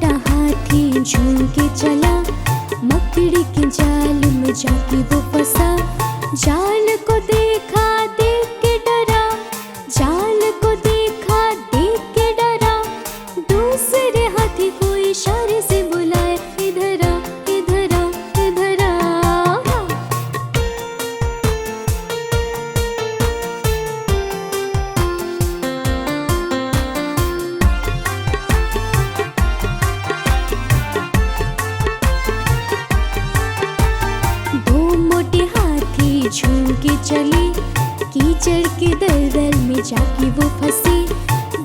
मोटा हाथी झूम के चला, मकड़ी के जाल में जाके वो फंसा। जाल को देखा देख के डरा, जाल को देखा देख के डरा। दूसरे हाथी को इशारे से बुलाए, इधर आ, इधर आ, इधर आ। दो मोटे हाथी झूम के चले, कीचड़ के दलदल में जाके वो फंसे।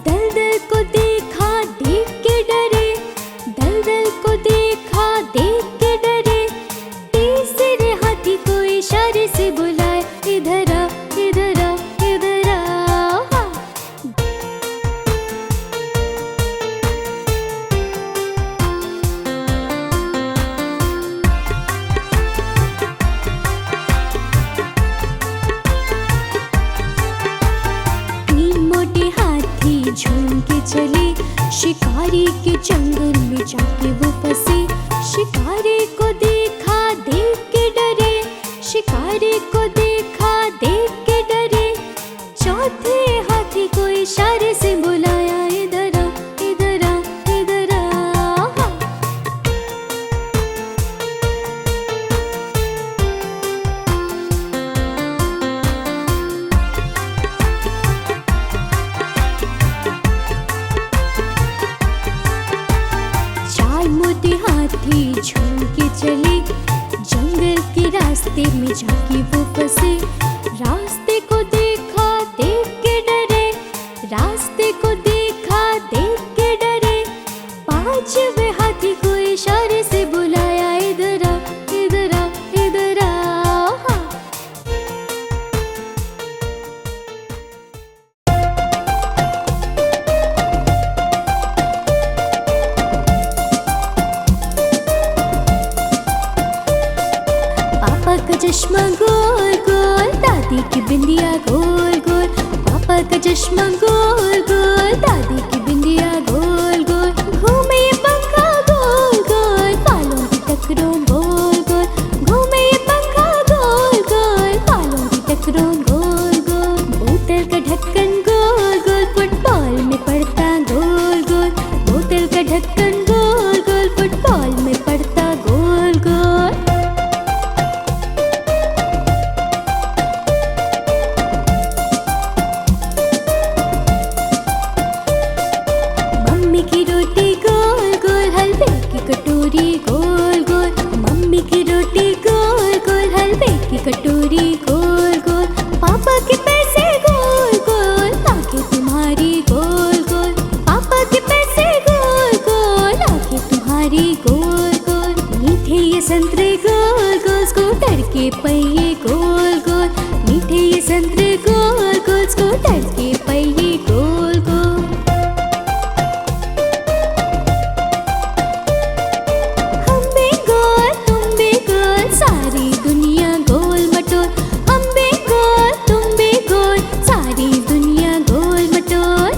दलदल को देखा देख के डरे, दलदल को देखा देख के डरे। तीसरे हाथी को इशारे से बुलाए, इधर आ, इधर आ, इधर आ। तीन मोटे हाथी झूम के चले, शिकारी के जंगल में जाके वो फंसे। शिकारी को देखा देख के डरे, शिकारी को देखा देख के डरे। चौथे हाथी को इशारे से बुलाया, इधर आ, इधर आ, इधर आ। चार मोटे हाथी झूम के चले, जंगल के रास्ते में जाके वो फंसे। रास्ते को देखा देख के डरे, रास्ते को देखा देख के डरे। पांचवे हाथी को इशारे से बुलाया, इधर आ, इधर आ, इधर आ। पापा का चश्मा गोल गोल, दादी की बिंदिया गोल गोल। पापा का चश्मा गोल गोल, दादी की बिंदिया गोल गोल। घूमे ये पंखा गोल गोल, बालों की टकरों गोल गोल। घूमे ये पंखा गोल गोल, बालों की टकरों गोल गोल। बोतल का ढक्कन गोल गोल, फुटबॉल में पड़ता गोल गोल। बोतल का ढक्कन गोल गोल, फुटबॉल में पड़ता गोल गोल। मम्मी की रोटी गोल गोल, हलवे की कटोरी गोल गोल। मम्मी की रोटी गोल गोल, हलवे की कटोरी गोल गोल। पापा के पैसे गोल गोल, आंखें तुम्हारी गोल गोल। पापा के पैसे गोल गोल, आंखें तुम्हारी गोल गोल। मीठे ये संतरे गोल गोल, स्कूटर के पहिए गोल गोल। मीठे ये संतरे गोल गोल, स्कूटर के पहिए गोल गोल। हम भी गोल, तुम भी गोल, सारी दुनिया गोल मटोल। हम भी गोल, तुम भी गोल, सारी दुनिया गोल मटोल।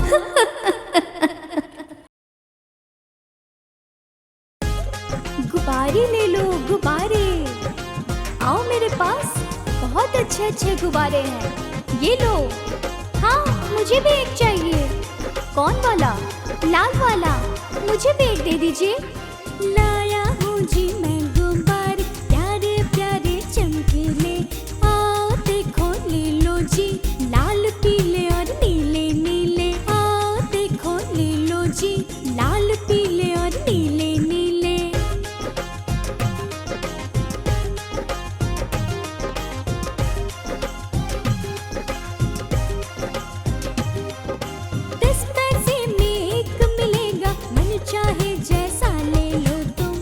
गुब्बारे ले लो, गुब्बारे। आओ मेरे पास, बहुत अच्छे अच्छे गुब्बारे हैं, ये लो। हाँ, मुझे भी एक चाहिए। कौन वाला? लाल वाला। मुझे भी एक दे दीजिए। लाया हूँ जी मैं गुब्बारे, प्यारे प्यारे चमकीले। आओ देखो ले लो जी, लाल पीले और नीले नीले। आओ देखो ले लो जी, लाल पीले और नीले नीले। दस पैसे में एक मिलेगा, मन चाहे जैसा ले लो तुम।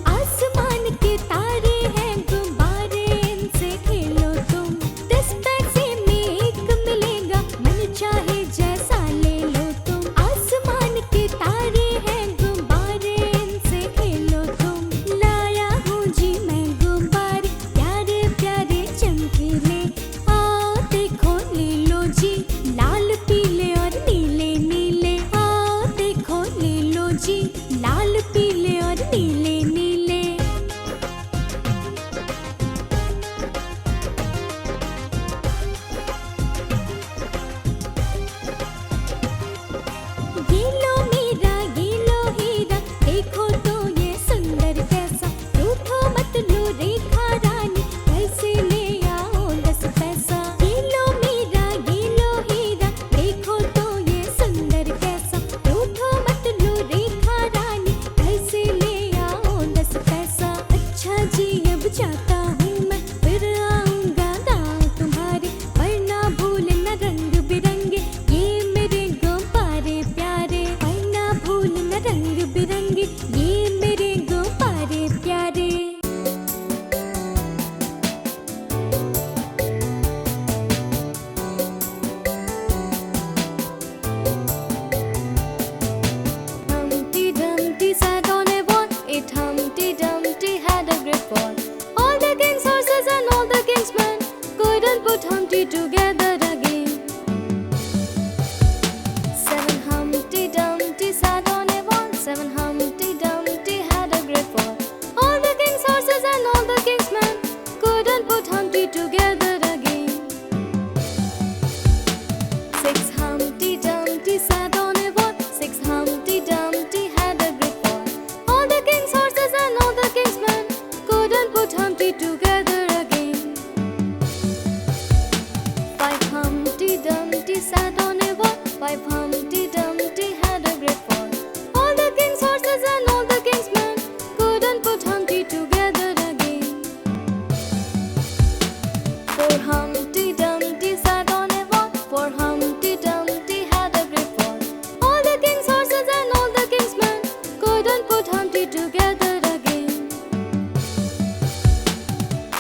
Humpty together again. Five Humpty Dumpty sat on a wall. Five Humpty Dumpty had a great fall. All the king's horses and all the king's men couldn't put Humpty together again. Four Humpty Dumpty sat on a wall. Four Humpty Dumpty had a great fall. All the king's horses and all the king's men couldn't put Humpty together again.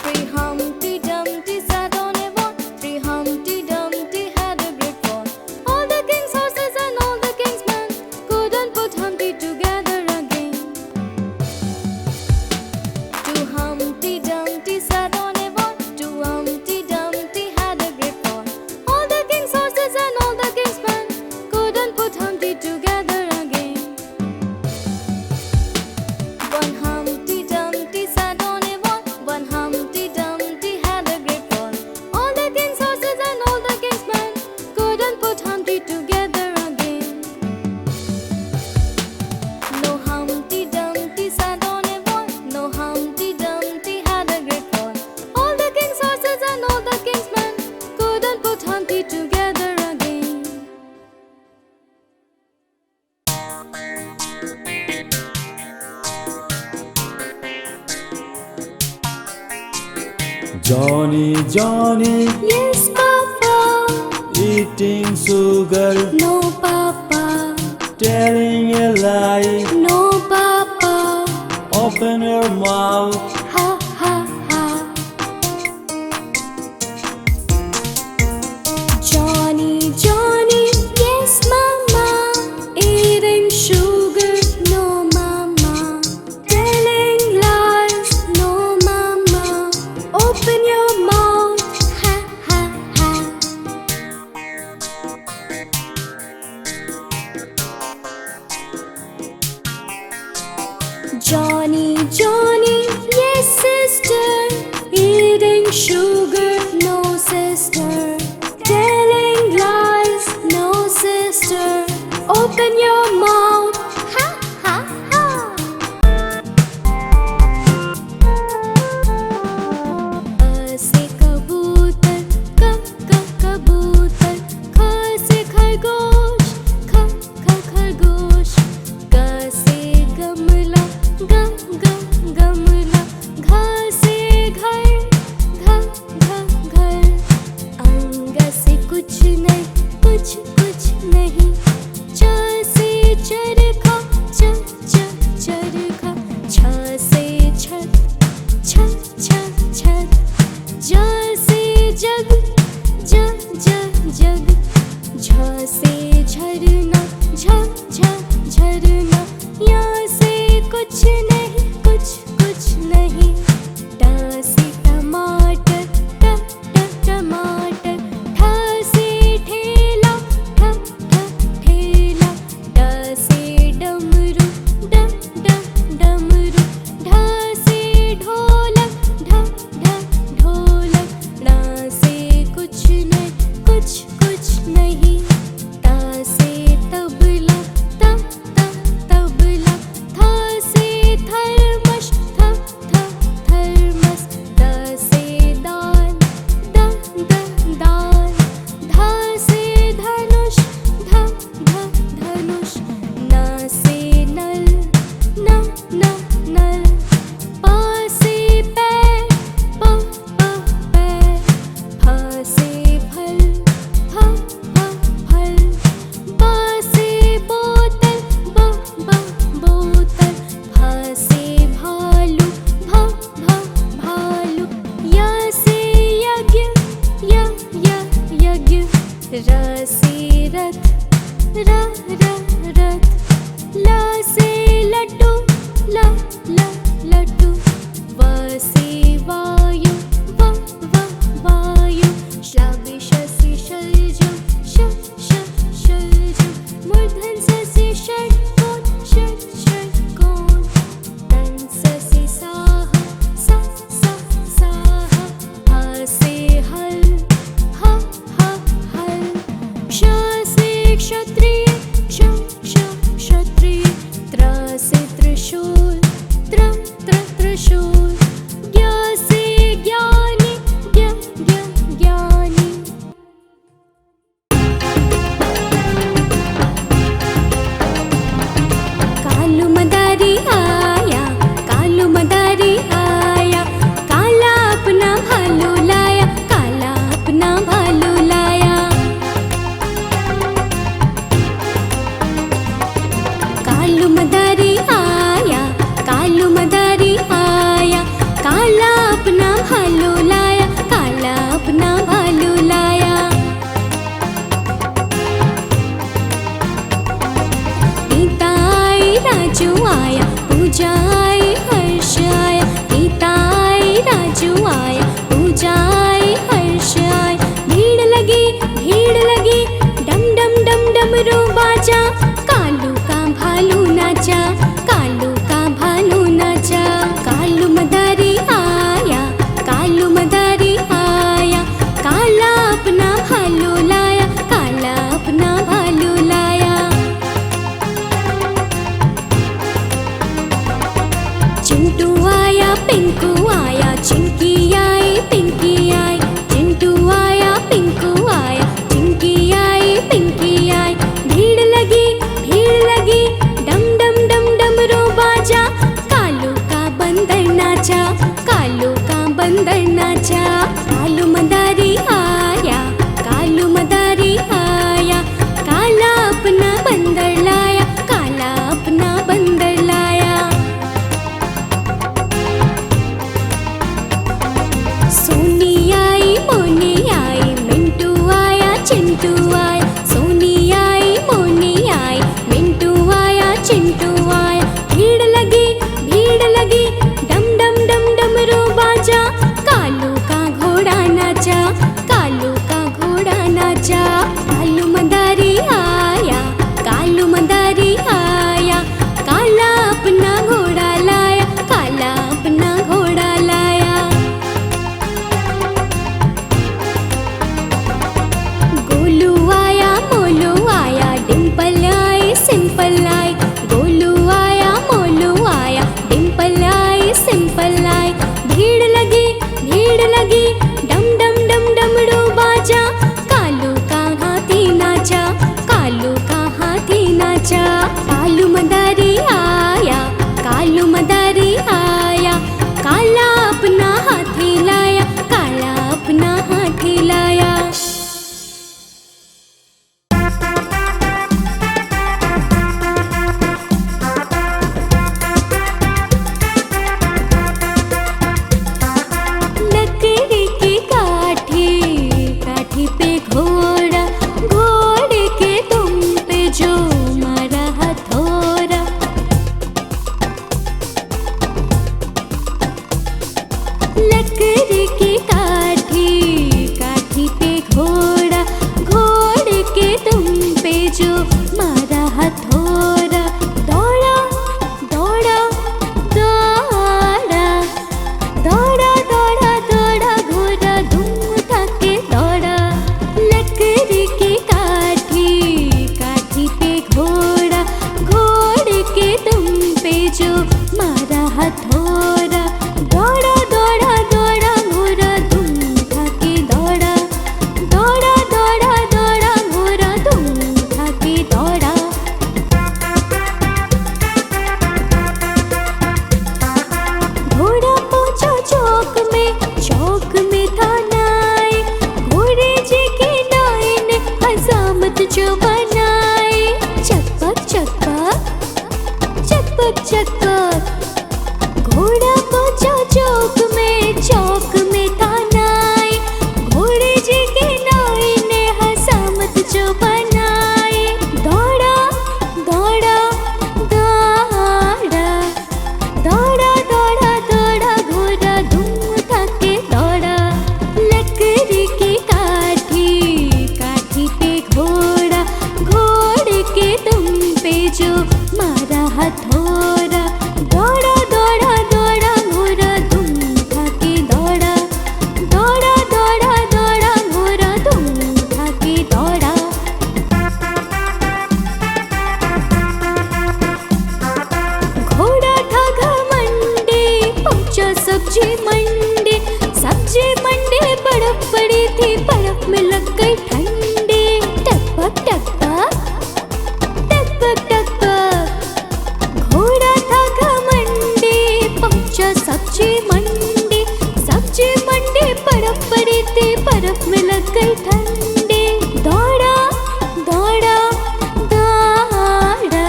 Three Humpty Dumpty sat on a wall. Three Humpty Dumpty had a great fall. All the king's horses and all the king's men couldn't put Humpty together again. Two Humpty Dumpty sat on a wall. Two Humpty Dumpty had a great fall. All the king's horses and all the king's men couldn't put Humpty together again. One Humpty Dumpty sat on a wall. One Humpty Dumpty had a great fall. All the king's horses and all the king's men couldn't put Humpty together again. No Humpty Dumpty sat on a wall. No Humpty Dumpty had a great fall. All the king's horses and all the king's men couldn't put Humpty together again. Johnny, Johnny, Yes, Papa. eating sugar, No, Papa. telling a lie. No, Papa. Open your mouth. Ha, ha, ha. Johnny, Johnny, yes, Mama. Eating sugar, no, Mama. Telling lies, no, Mama. Open your mouth, ha, ha, ha. Johnny, Johnny, yes, sister. Eating sugar, no, sister. Telling lies, no, sister. Open your mouth, ha, ha, ha. से कबूतर, कबूतर. ख से खरगोश, खरगोश. ग से गमला, गमला. घ से घर, घर. अंग से कुछ नहीं, कुछ नहीं. च से चरखा, चरखा. छ से छत, छत. ज से जग, जग. झ से झरना, झरना. या से कुछ नहीं. ट से टमाटर, टमाटर. ठ से ठेला, ठेला. ड से डमरू, डमरू. ढ से ढोलक, ढोलक. ण से कुछ नहीं. त से तबला, तबला. थ से थर्मस, थर्मस. द से दाल, दाल. ध से धनुष, धनुष. न से नल, नल. प से पैर, पैर. फ से फल, फल. ब से बोतल, बोतल. भ से भालू, भालू. य से यज्ञ, यज्ञ. र से रथ, रथ. ल से लड्डू, लड्डू. व से वायु, वायु. श से शलजम, शलजम. मूर्धन से षट्कोण, षट्कोण. तन से साह, साह. ह से हल, हल. श से क्षत्रिय, क्षत्रिय. त्र से त्रिशूल, त्रिशूल. ज्ञ से चिंटू आया पिंकू आया, चिंकी आई पिंकी आई। चिंटू आया पिंकू आया, चिंकी आई पिंकी आई। भीड़ लगी डम डम डम डमरू बाजा। कालू का बंदर नाचा, कालू का बंदर नाचा। कालू मदारी आया, कालू मदारी आया। काला अपना बंदर लाया, काला अपना बंदर लाया। सोनी आई मोनी आई, मिंटू आया चिंटू आया। सोनी आई मोनी आई, मिंटू आया चिंटू आया। भीड़ लगी डम डम डम डमरू बाजा। कालू का घोड़ा नाचा, कालू का घोड़ा नाचा। कालू मदारी आया, कालू मदारी आया। काला अपना घोड़ा लाया, काला अपना घोड़ा लाया। गोलू आया मोलू आया, Dimple I simple I. Golu आया मोलू आया, डिम्पल आई सिंपल आई। भीड़ लगी डम डम डम डमरू बाजा। कालू का हाथी नाचा, कालू का हाथी नाचा। कालू मदारी आया, कालू मदारी आया। काला अपना हाथी लाया, काला अपना हाथी लाया। लकड़ी की काठी, काठी पे घोड़ा, घोड़े के दुम पे जो मारा हथौड़ा। लकड़ी की काठी, काठी पे घोड़ा, घोड़े के दुम पे जो मारा हथौड़ा। दौड़ा दौड़ा दौड़ा, दौड़ा दौड़ा दौड़ा घोड़ा धूम उठा के दौड़ा। लकड़ी की काठी, काठी पे घोड़ा, घोड़े के दुम पे जो मारा हथौड़ा। दौड़ा दौड़ा दौड़ा घोड़ा धूम उठा के दौड़ा। दौड़ा दौड़ा दौड़ा घोड़ा धूम उठा के दौड़ा। घोड़ा पहुंचा चौक में था नाई। घोड़े जी के नाई ने हजामत जो बनाई। चकपक चकपक चकपक चकपक। घोड़ा पहुंचा चौक में था नाई। घोड़े जी के नाई ने हजामत जो बनाई। दौड़ा दौड़ा दौड़ा, दौड़ा दौड़ा दौड़ा घोड़ा धूम उठा के दौड़ा। लकड़ी की काठी, काठी पे घोड़ा, घोड़े के दुम पे जो मारा हथौड़ा। दौड़ा दौड़ा दौड़ा घोड़ा धूम उठा के दौड़ा। दौड़ा दौड़ा दौड़ा घोड़ा धूम उठा के दौड़ा। घोड़ा था घमंडी, पहुंचा सब्जी मंडी। सब्जी मंडी बर्फ पड़ी थी, बर्फ में लग गई ठंडी। टकपक टकपक टकपक टकपक। घोड़ा था घमंडी, पहुंचा सब्जी मंडी। सब्जी मंडी बर्फ पड़ी थी, बर्फ में लग गई ठंडी। दौड़ा दौड़ा दौड़ा,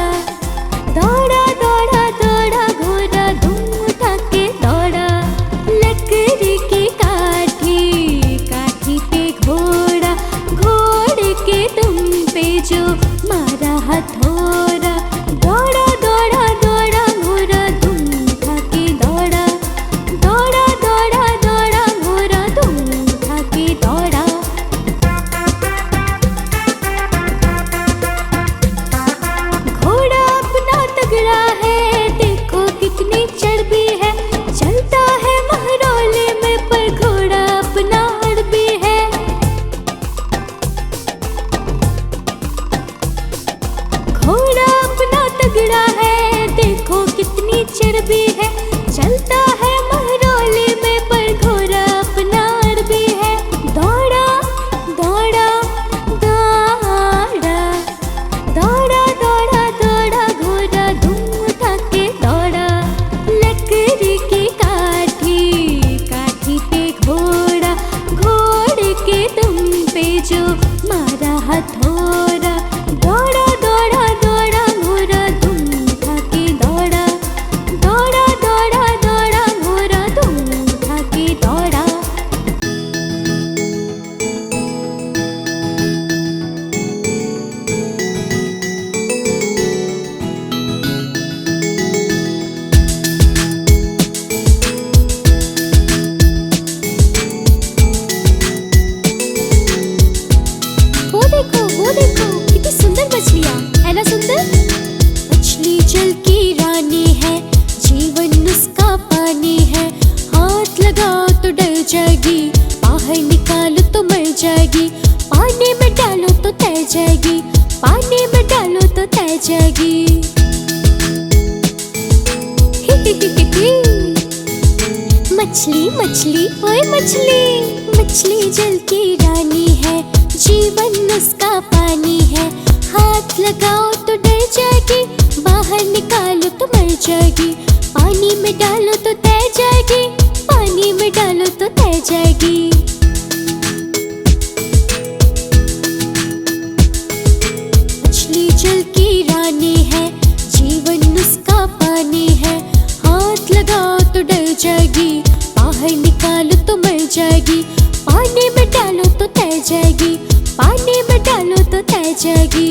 दौड़ा दौड़ा दौड़ा घोड़ा धूम उठा के दौड़ा। लकड़ी की काठी, काठी पे घोड़ा, घोड़े के दुम पे जो मारा हथौड़ा। दौड़ा दौड़ा दौड़ा घोड़ा धूम उठा के दौड़ा। दौड़ा दौड़ा दौड़ा घोड़ा धूम उठा के दौड़ा। जाएगी, बाहर निकालो तो मर जाएगी, पानी में डालो तो तैर जाएगी, पानी में डालो तो तैर जाएगी। मछली मछली ओए मछली, मछली जल की रानी है, जीवन उसका पानी है, हाथ लगाओ तो डर जाएगी, बाहर निकालो तो मर जाएगी, पानी में डालो तो तैर जाएगी, पानी में डालो तो तैर जाएगी। मछली जल की रानी है, जीवन उसका पानी है, हाथ लगाओ तो डर जाएगी, बाहर निकालो तो मर जाएगी, पानी में डालो तो तैर जाएगी, पानी में डालो तो तैर जाएगी।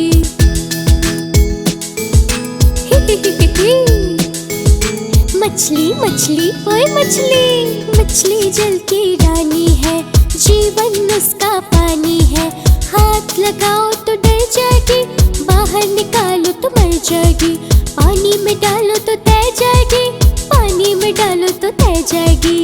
मछली मछली ओए मछली, मछली जल की रानी है, जीवन उसका पानी है, हाथ लगाओ तो डर जाएगी, बाहर निकालो तो मर जाएगी, पानी में डालो तो तैर जाएगी, पानी में डालो तो तैर जाएगी।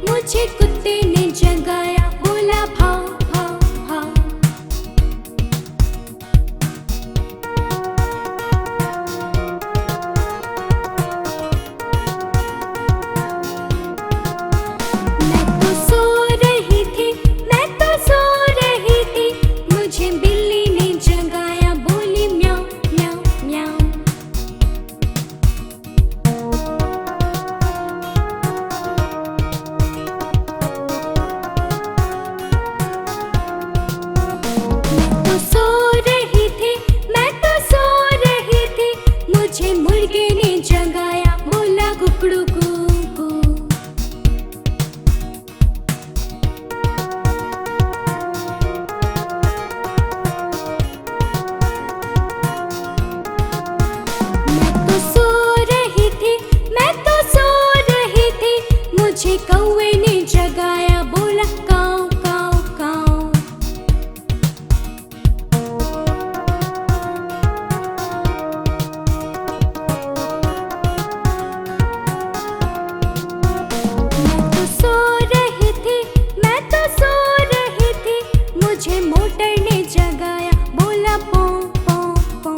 मुझे कुत्ते ने जगाया, बोला भाव भाव भाव। मैं तो सो रही थी, मैं तो सो रही थी, मुझे बिल्ली ने जगाया, बोली म्याऊं म्याऊं म्याऊं। मुझे मुर्गे ने जगाया, बोला कुकड़ू कू कू। मैं तो सो रही थी, मैं तो सो रही थी, मुझे कौवे ने जगाया, बोला काऊ काऊ काऊ। मुझे मोटर ने जगाया, बोला पो पो पो।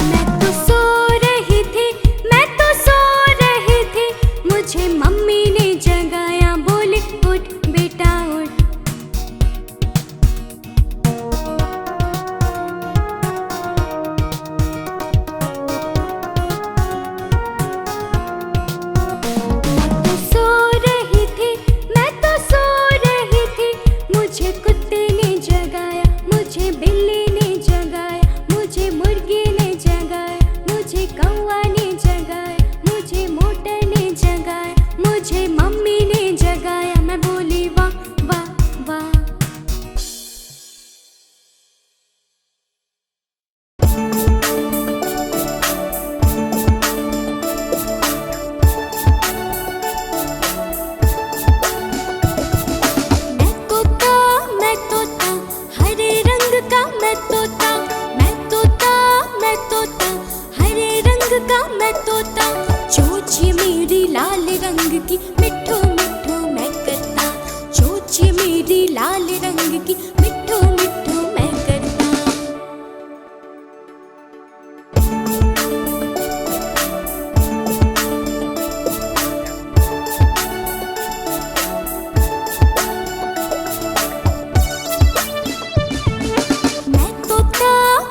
मैं तो सो रही थी, मैं तो सो रही थी, मुझे मम्मी ने जगाया, बोले उठ बेटा उठ। मुझे कुत्ते ने जगाया, मुझे बिल्ली ने जगाया, मुझे मुर्गी ने जगाया, मुझे कौवा ने जगाया, मुझे मोटर ने जगाया, मुझे मम्मी ने जगाया, मैं बोली वाह वाह वाह। मैं तोता, चोंच मेरी लाल रंग की, मिठू मिठू मैं करता, चोंच मेरी लाल रंग की, मिठू मिठू मैं करता।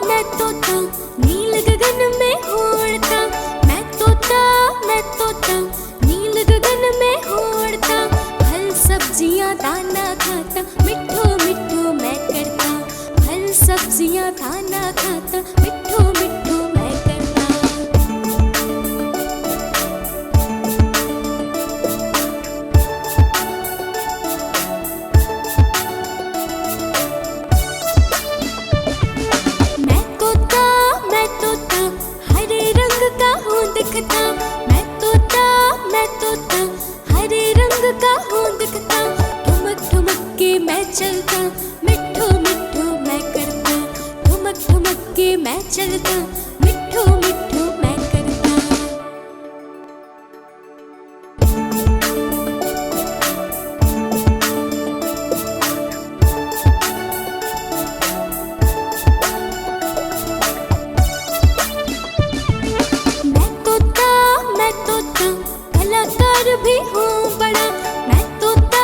मैं तोता नील गगन में उड़ता, मैं तोता नील गगन में उड़ता, फल सब्जियां दाना खाता, मिठू मिठू मैं करता, फल सब्जियां दाना खाता, मिठू मिठू मैं करता। मैं चलता, मिट्ठू मिट्ठू मैं करता, ठुमक ठुमक के मैं चलता, मिट्ठू मिट्ठू मैं करता। मैं तोता कलाकार भी हूँ बड़ा, मैं तोता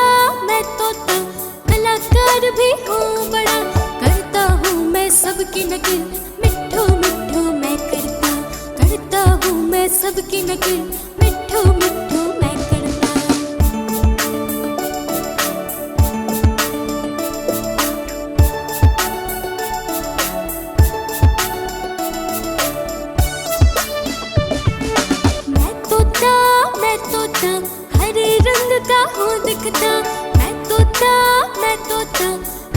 कलाकार भी हूँ बड़ा, करता हूँ मैं सबकी नकल, मिट्ठू मिट्ठू मैं करता, करता हूँ मैं सबकी नकल, मिट्ठू मिट्ठू मैं करता। मैं तोता हरे रंग का हूँ दिखता, मैं तोता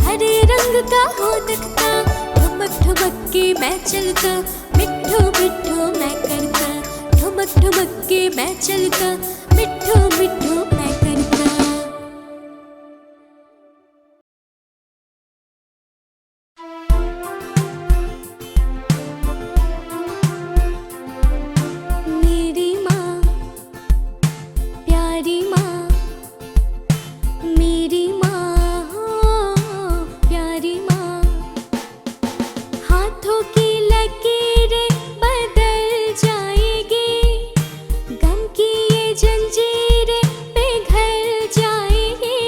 हरे रंग का हूँ दिखता, ठुमक ठुमक के मैं चलता, मिट्ठू मिट्ठू मैं करता, ठुमक ठुमक के मैं चलता, मिट्ठू मिट्ठू मैं करता। मेरी माँ प्यारी माँ, मेरी माँ प्यारी माँ, हाथों की लकीरें बदल जाएगी, गम की ये जंजीरें पिघल जाएगी,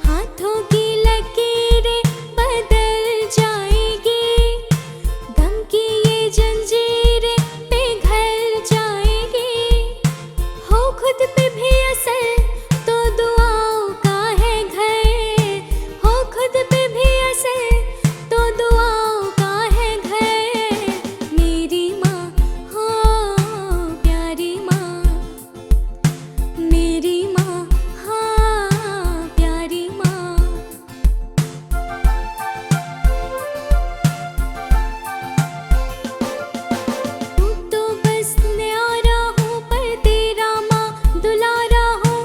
हाथों की लकीरें बदल जाएगी, गम की ये जंजीरें पिघल जाएगी, हो खुद पे भी असर तो दुआओं का है घर, हो खुद पे भी असर तो दुआओं का है घर। मेरी माँ हो प्यारी माँ, मेरी माँ हाँ प्यारी माँ। तू तो बस न्यारा हूँ पर तेरा माँ दुलारा हूँ,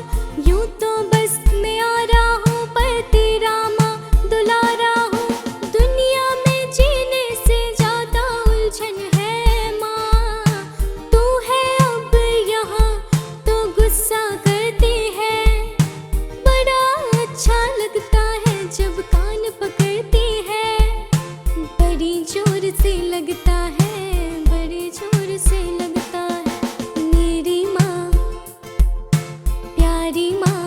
यूं तो बस न्यारा हूँ पर तेरा माँ दुलारा हूँ, दुनिया में जीने से ज्यादा उलझन है माँ, तू है अब यहाँ तो गुस्सा करती है, बड़ा अच्छा लगता है जब कान पकड़ती है, बड़ी जोर से लगता है, बड़ी जोर से लगता है। मेरी माँ प्यारी माँ,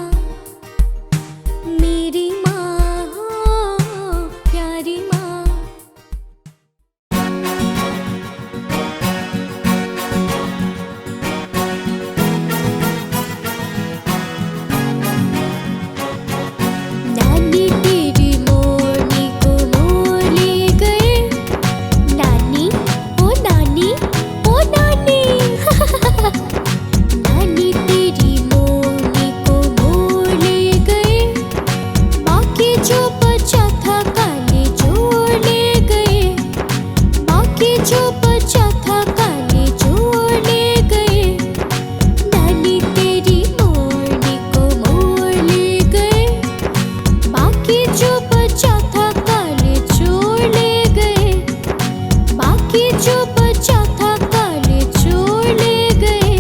मेरी माँ हो प्यारी माँ। नानी तेरी मोरनी को मोर ले गए, नानी ओ नानी ओ नानी नानी तेरी मोरनी को मोर ले गए, बाकी जो बचा था काले जोड़ ले गए, बाकी जो बचा था काले जोड़ ले गए, नानी तेरी मोरनी को मोर ले गए, बाकी जो बचा था काले जोड़ ले गए, बाकी जो बचा था काले जोड़ ले गए।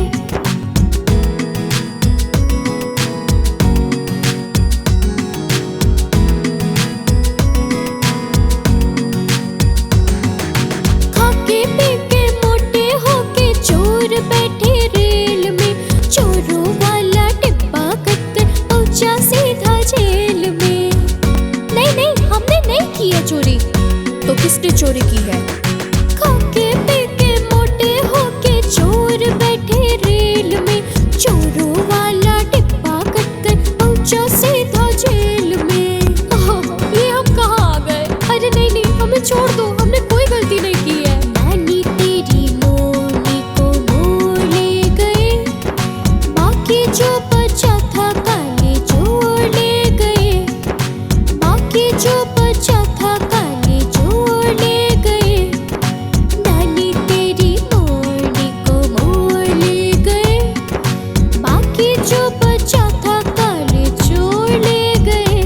खाके पी के मोटे होके चोर बैठे रेल में, चोरों वाला डिब्बा कटकर पहुंचा सीधा जेल में। नहीं नहीं हमने नहीं किया चोरी, तो किसने चोरी की है? खाके पी के मोटे होके चोर बैठे रेल में, चोरों वाला डिब्बा कटकर पहुंचा सीधा जेल में। ये हम कहाँ आ गए? अरे नहीं नहीं हमें छोड़ दो, हमने कोई गलती नहीं की है। नानी तेरी मोरनी को मोर ले गए, बाकी जो बचा था काले जोड़ ले गए, बाकी जो बचा था काले जोड़ ले गए, नानी तेरी मोरनी को मोर ले गए, बाकी जो बचा था काले जोड़ ले गए।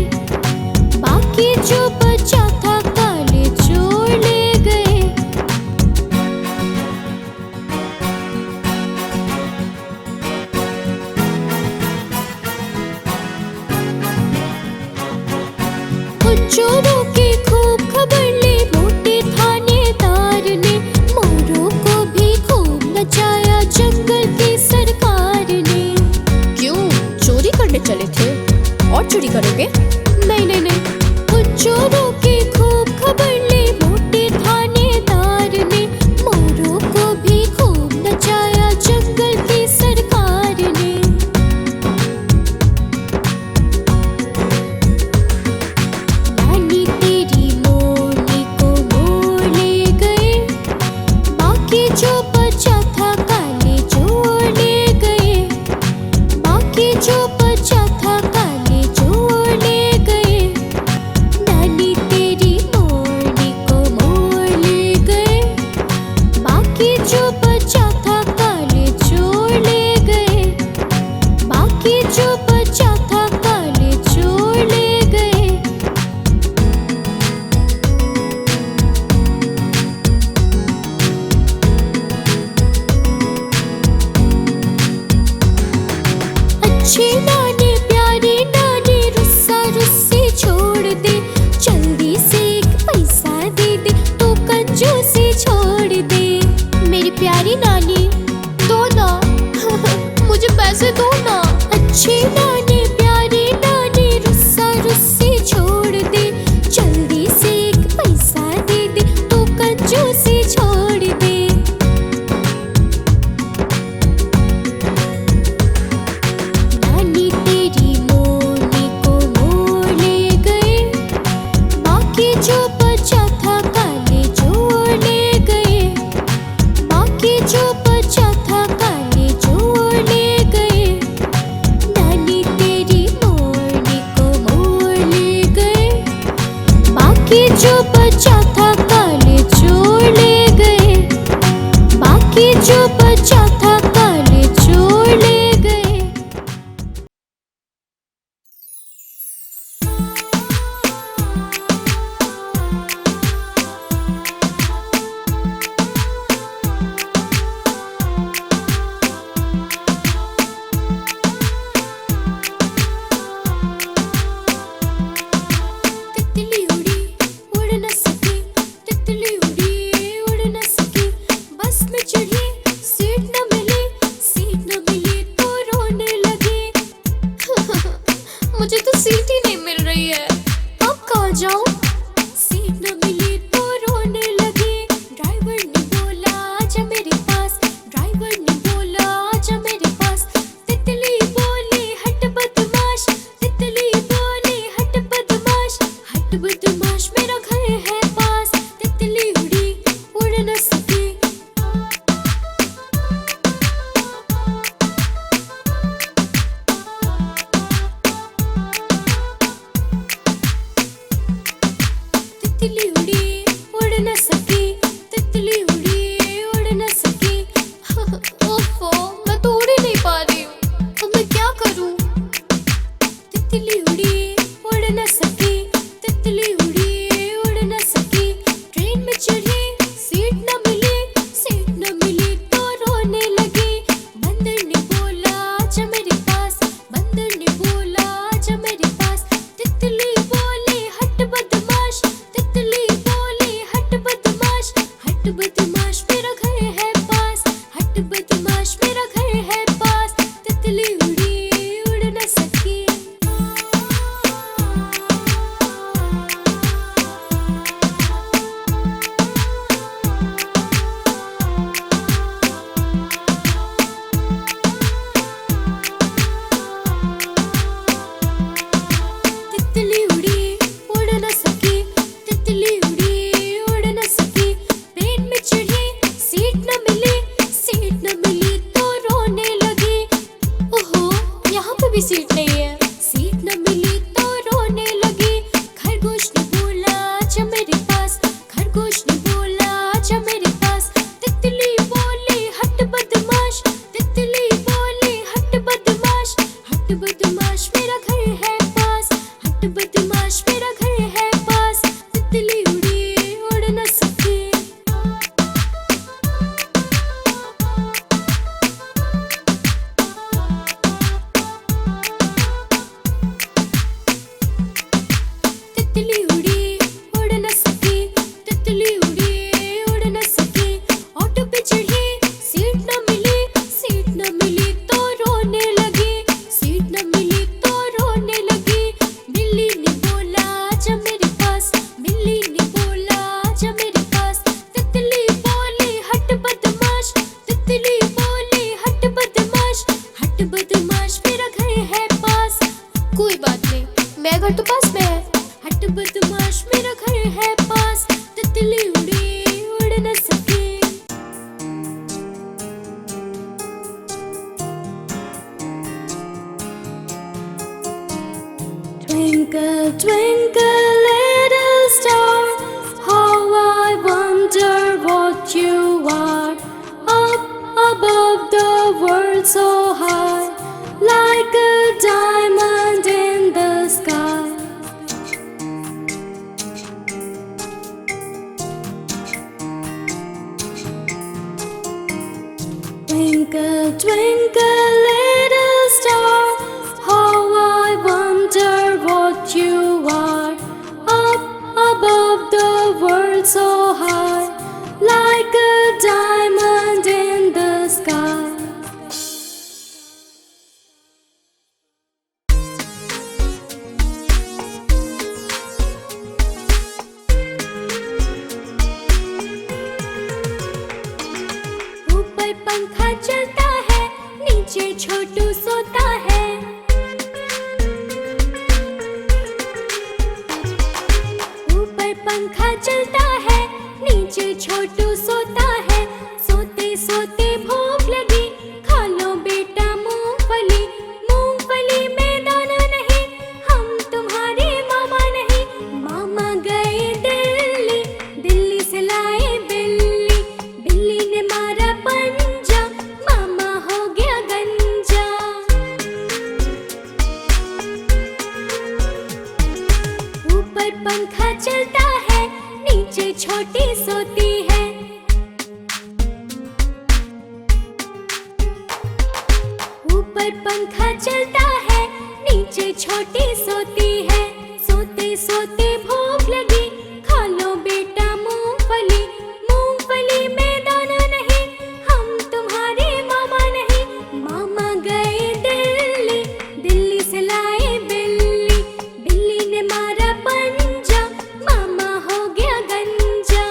चोरों की खूब खबर ली मोटे थानेदार ने, मोरों को भी खूब नचाया जंगल की सरकार ने। क्यों, चोरी करने चले थे? और चोरी करोगे? नहीं नहीं नहीं, उन चोरों की खूब खबर ली मोटे थानेदार ने, मोरों को भी खूब नचाया जंगल की सरकार ने। नानी तेरी मोरनी को मोर ले गए, बाकी जो बचा था काले चोर ले गए, बाकी जो बचा था काले चोर ले गए। नानी तेरी मोरनी को मोर ले गए, बाकी जो बचा था काले चोर ले गए, बाकी जो बचा था काले चोर ले गए। अच्छी नानी प्यारी नानी रुस्सा रुस्सी छोड़ दे, जल्दी से एक पैसा दे दे तो कंजूसी छोड़ दे। मेरी प्यारी नानी दो ना मुझे पैसे दो ना। अच्छी नानी प्यारी नानी रुस्सा रुस्सी छोड़ दे, जल्दी से एक पैसा दे दे तो कंजूसी छोड़ दे। नानी तेरी मोरनी को मोर ले गए, बाकी जो बचा था काले चोर ले गए, बाकी जो बचा था काले चोर ले गए। नानी तेरी मोरनी को मोर ले गए, बाकी जो बचा था काले चोर ले गए, बाकी जो बचा था काले चोर ले गए। तितली उड़ी उड़ न सकी, तितली उड़ी उड़ न सकी, बस में चढ़ी सीट न मिली, सीट न मिली तो रोने लगी मुझे तो सीट ही नहीं मिल रही है, अब कहाँ जाऊँ? सीट न मिली तो रोने लगी। ड्राइवर ने बोला आजा मेरे पास, ड्राइवर ने बोला आजा मेरे पास। तितली बोली हट बदमाश, तितली बोली हट बदमाश, हट बदमाश मेरा घर है पास। तितली उड़ी उड़ न सकी। तितली उड़ी उड़ न सकी, तितली उड़ी उड़ न सकी ओफो, मैं तो उड़ ही नहीं पा रही हूँ, अब मैं क्या करूँ? तितली उड़ी उड़ न सकी, तितली उड़ी उड़ न सकी। ट्रेन में चढ़ी सीट न मिली, सीट न मिली तो रोने लगी। बंदर ने बोला आजा मेरे पास, बंदर ने बोला आजा मेरे पास। तितली बोली हट बदमाश, तितली बोली हट बदमाश। तितली उड़ी उड़ न सकी, तितली उड़ी उड़ न सकी। ऑटो पे चढ़ी सीट न मिली, सीट न मिली तो रोने लगी, सीट न मिली तो रोने लगी। बिल्ली ने बोला आजा मेरे पास, बिल्ली ने बोला आजा मेरे पास। तितली बोली हट बदमाश, तितली बोली हट बदमाश, हट बदमाश मेरा घर है पास। कोई बात नहीं, मेरा घर तो पास में है। हट बदमाश मेरा घर है पास, तितली उड़ी उड़ न सकी। Twinkle, twinkle, little star, how I wonder what you are. Up above the world so high, like a diamond in the sky. Twinkle, twinkle, little star, how I wonder what you are. Up above the world so high, like a diamond in the sky. ऊपर पंखा चलता है, नीचे छोटू सोता है। ऊपर पंखा चलता है, नीचे छोटू सोता है। सोते सोते भूख लगी, खा लो बेटा मूंगफली। मूंगफली में दाना नहीं, हम तुम्हारे मामा नहीं। मामा गए दिल्ली, दिल्ली से लाए बिल्ली। बिल्ली ने मारा पंजा, मामा हो गया गंजा। ऊपर पंखा चलता है, नीचे छोटी सोती है। ऊपर पंखा चलता है, नीचे छोटी सोती है। सोते सोते भूख लगी, खा लो बेटा मूंगफली। मूंगफली में दाना नहीं, हम तुम्हारे मामा नहीं। मामा गए दिल्ली, दिल्ली से लाए बिल्ली। बिल्ली ने मारा पंजा, मामा हो गया गंजा।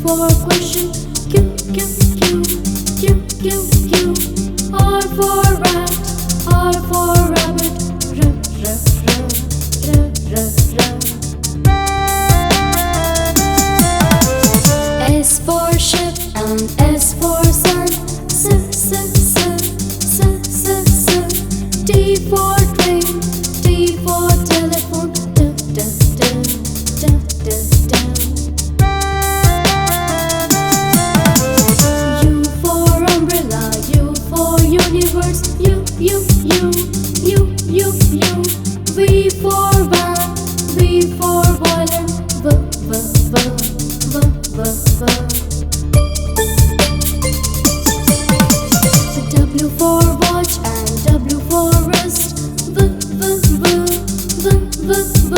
for question. Q, Q, Q, Q, Q, Q. R for rat, R for rabbit. R, R, R, R, R, R. S for ship and S for sun. S, S, S, S, S, S. T for train, T for telephone. D, D, D, D, D, D. U for umbrella, U for universe. U, U, U, U, U, U. V for van, V for violin. V, V, V, V, V, V. W for watch and W for wrist. V, V, V, V, V, V.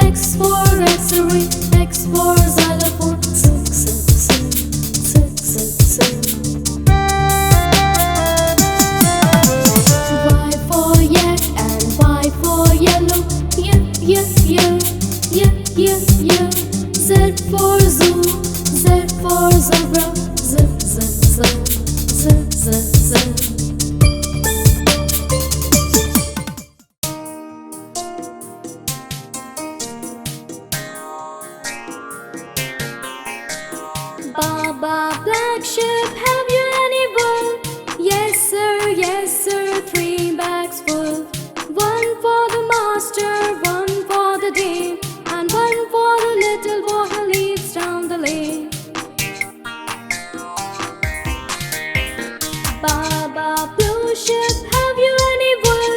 X for X-ray, X for xylophone. S, S, S, S, S, S. Y for yak and Y for yellow. Y, Y, Y, Y, Y, Y. Z for zoo, Z for zebra. Z, Z, Z, Z, Z, Z. Baba, black sheep, have you any wool? Yes sir, 3 bags full. 1 for the master, 1 for the dame, and 1 for the little boy who lives down the lane. Baba, blue sheep, have you any wool?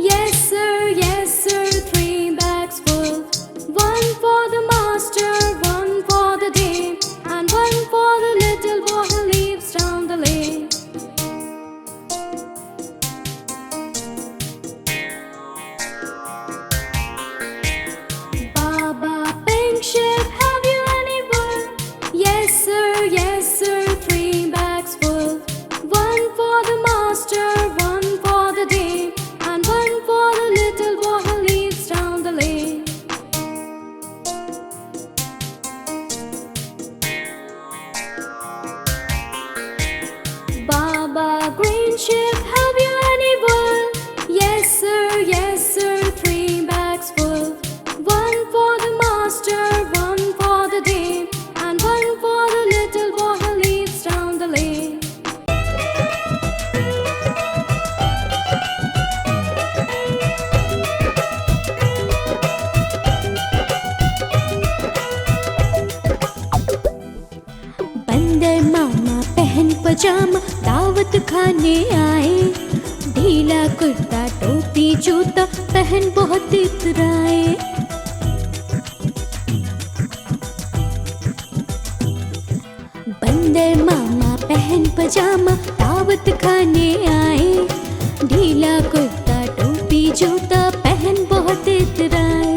Yes sir, 3 bags full. 1 for the master, 1 for the dame, and 1 for the little boy who lives down the lane. Baba, pink sheep, have you any wool? Yes sir, 3 bags full. 1 for the master, 1 for the dame, and 1 for the little boy who lives down the lane. Baba, green sheep, have you any wool? Yes sir, 3 bags full. 1 for the master, 1 for the dame, and 1 for the little boy who lives down the lane. बंदर मामा पहन पजामा दावत खाने आए। ढीला कुर्ता टोपी जूता पहन बहुत इतराए। बंदर मामा पहन पजामा दावत खाने आए। ढीला कुर्ता टोपी जूता पहन बहुत इतराए।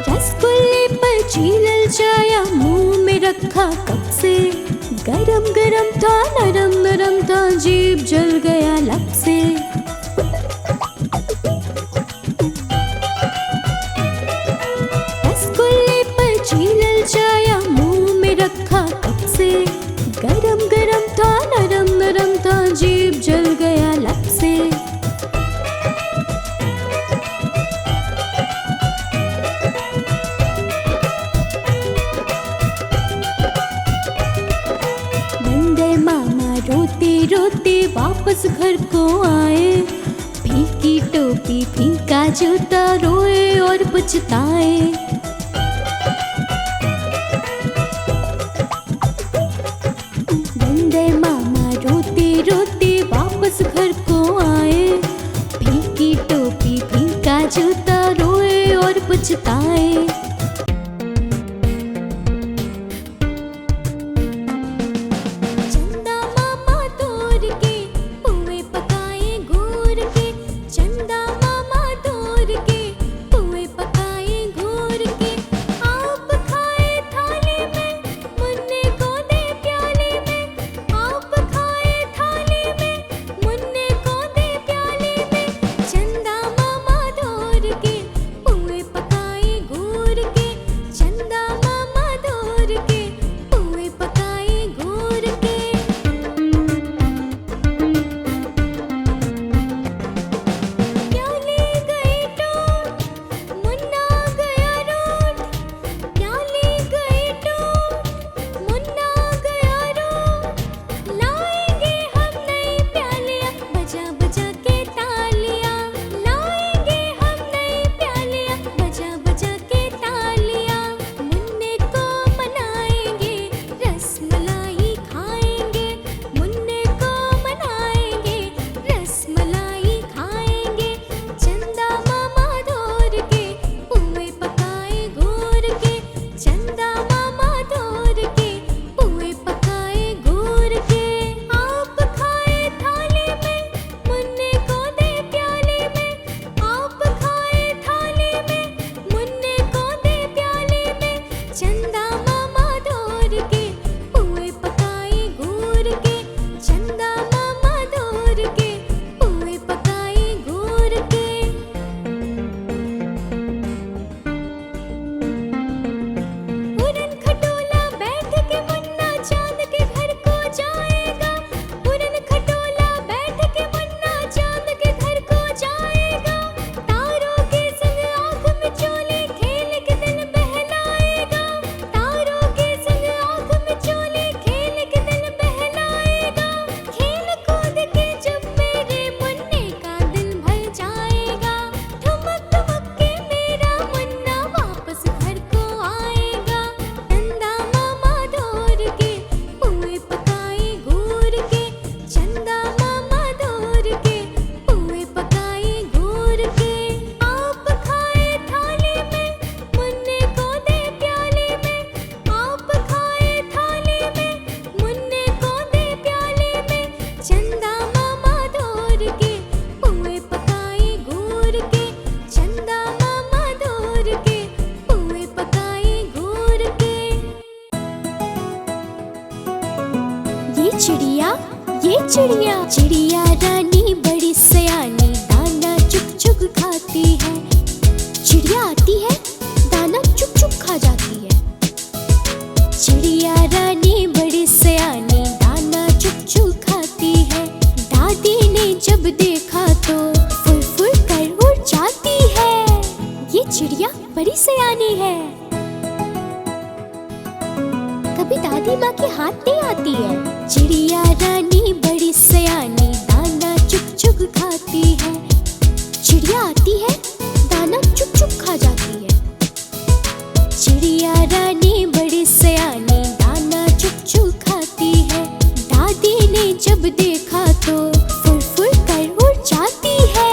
रसगुल्ले पर चीलल जाया मुंह में रखा कब से। गरम गरम था नरम नरम था जीभ जल गया लब से। रसगुल्ले पर चीलल जाया मुंह में रखा कब से। गरम गरम था नरम नरम था जीभ जल गया लब से। बंदर मामा रोते रोते वापस घर को आए। फीकी टोपी फीका जूता रोए और पछताए। बंदर मामा रोते रोते वापस घर को आए। फीकी टोपी फीका जूता रोए और पछताए। चंदा मामा तोड़ के पुए पकाए घूर के। चंदा मामा तोड़ के पुए पकाए घूर चिड़िया ये चिड़िया, चिड़िया रानी बड़ी सयानी, दाना चुग चुग खाती है। चिड़िया आती है, दाना चुग चुग खा जाती है। चिड़िया रानी बड़ी सयानी, दाना चुग चुग खाती है। दादी ने जब देखा तो फुर फुर कर उड़ जाती है। ये चिड़िया बड़ी सयानी है। कभी दादी माँ के हाथ नहीं आती है। चिड़िया रानी बड़ी सयानी, दाना चुग चुग खाती है। चिड़िया आती है, दाना चुग चुग खा जाती है। चिड़िया रानी बड़ी सयानी, दाना चुग चुग खाती है। दादी ने जब देखा तो फुर फुर कर उड़ जाती है।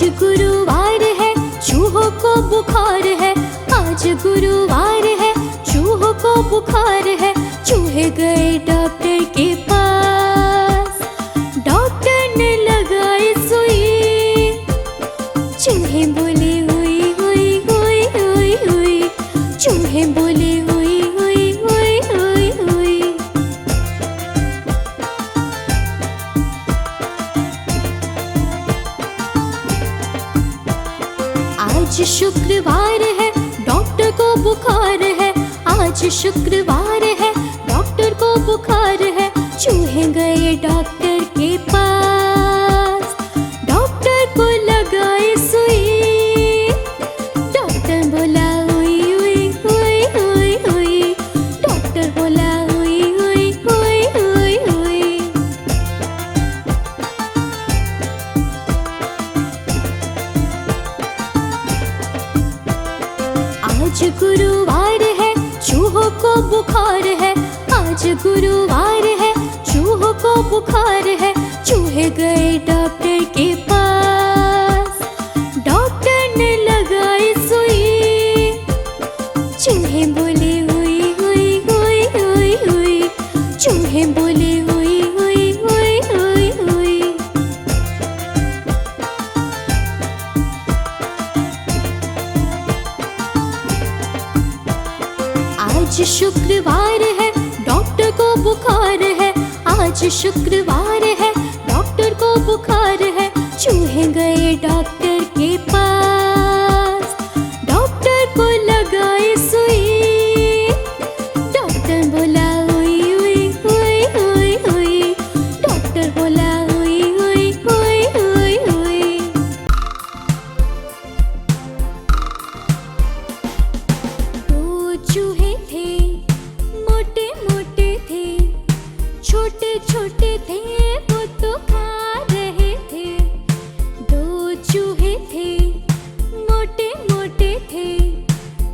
आज गुरुवार है, चूहों को बुखार है। आज गुरुवार है, चूहों को बुखार है। चूहे गए डॉक्टर के पास, डॉक्टर ने लगाई सुई। चूहे बोले हुई हुई हुई हुई हुई, चूहे बोले हुई हुई हुई हुई हुई। आज शुक्रवार है, डॉक्टर को बुखार है। आज शुक्रवार है, डॉक्टर को बुखार है। चूहे गए डॉक्टर के पास, डॉक्टर को लगाई सुई। डॉक्टर बोला हुई हुई हुई हुई हुई, डॉक्टर बोला हुई हुई हुई हुई हुई। आज गुरुवार है, चूहों को बुखार है। आज गुरुवार है, चूहों को बुखार है। चूहे गए डॉक्टर के पास, डॉक्टर ने लगाई सुई। चूहे बोले हुई हुई हुई हुई हुई, चूहे बोले हुई हुई हुई हुई हुई। आज शुक्रवार है, डॉक्टर को बुखार है। आज शुक्रवार है, डॉक्टर को बुखार है। चूहे गए डॉक्टर के पास, डॉक्टर को लगाई सुई। डॉक्टर बोला हुई हुई हुई हुई हुई, डॉक्टर बोला हुई हुई हुई हुई हुई। दो चूहे थे, मोटे मोटे थे, छोटे छोटे थे, वो तो खा रहे थे। दो चूहे थे, मोटे मोटे थे,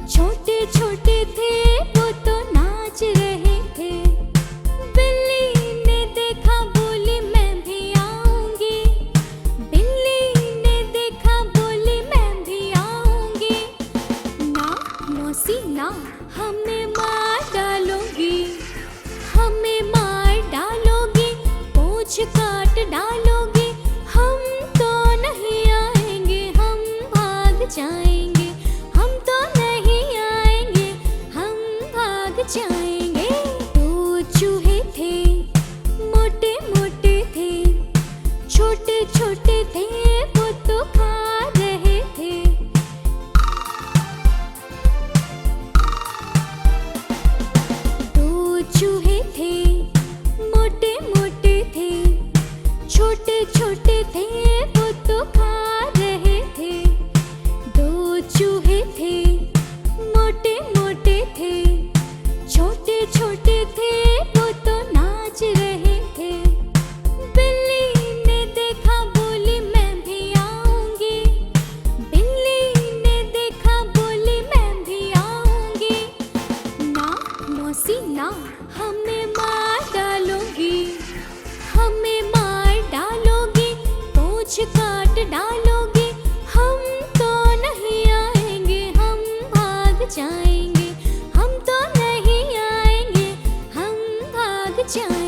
छोटे छोटे थे, वो तो नाच रहे थे। बिल्ली ने देखा, बोली मैं भी आऊंगी। बिल्ली ने देखा, बोली मैं भी आऊंगी। ना मौसी ना, हमें मार डालोगी, हमें मार डालोगी, पूंछ काट डालोगी। हम तो नहीं आएंगे, हम भाग जाएंगे। हम तो नहीं आएंगे, हम भाग जाएंगे। दो चूहे थे, मोटे मोटे थे, छोटे छोटे थे, वो तो खा रहे थे। दो चूहे थे, मोटे मोटे थे, छोटे छोटे थे, वो तो खा रहे थे। दो चूहे थे, मोटे मोटे थे, छोटे छोटे थे, वो तो नाच रहे थे। बिल्ली ने देखा, बोली मैं भी आऊंगी। बिल्ली ने देखा, बोली मैं भी आऊंगी। ना मौसी ना, हमें मार डालोगी, हमें मार डालोगी, पूंछ काट डालोगी। हम तो नहीं आएंगे, हम भाग जाएंगे। हम तो नहीं आएंगे, हम भाग जाएंगे।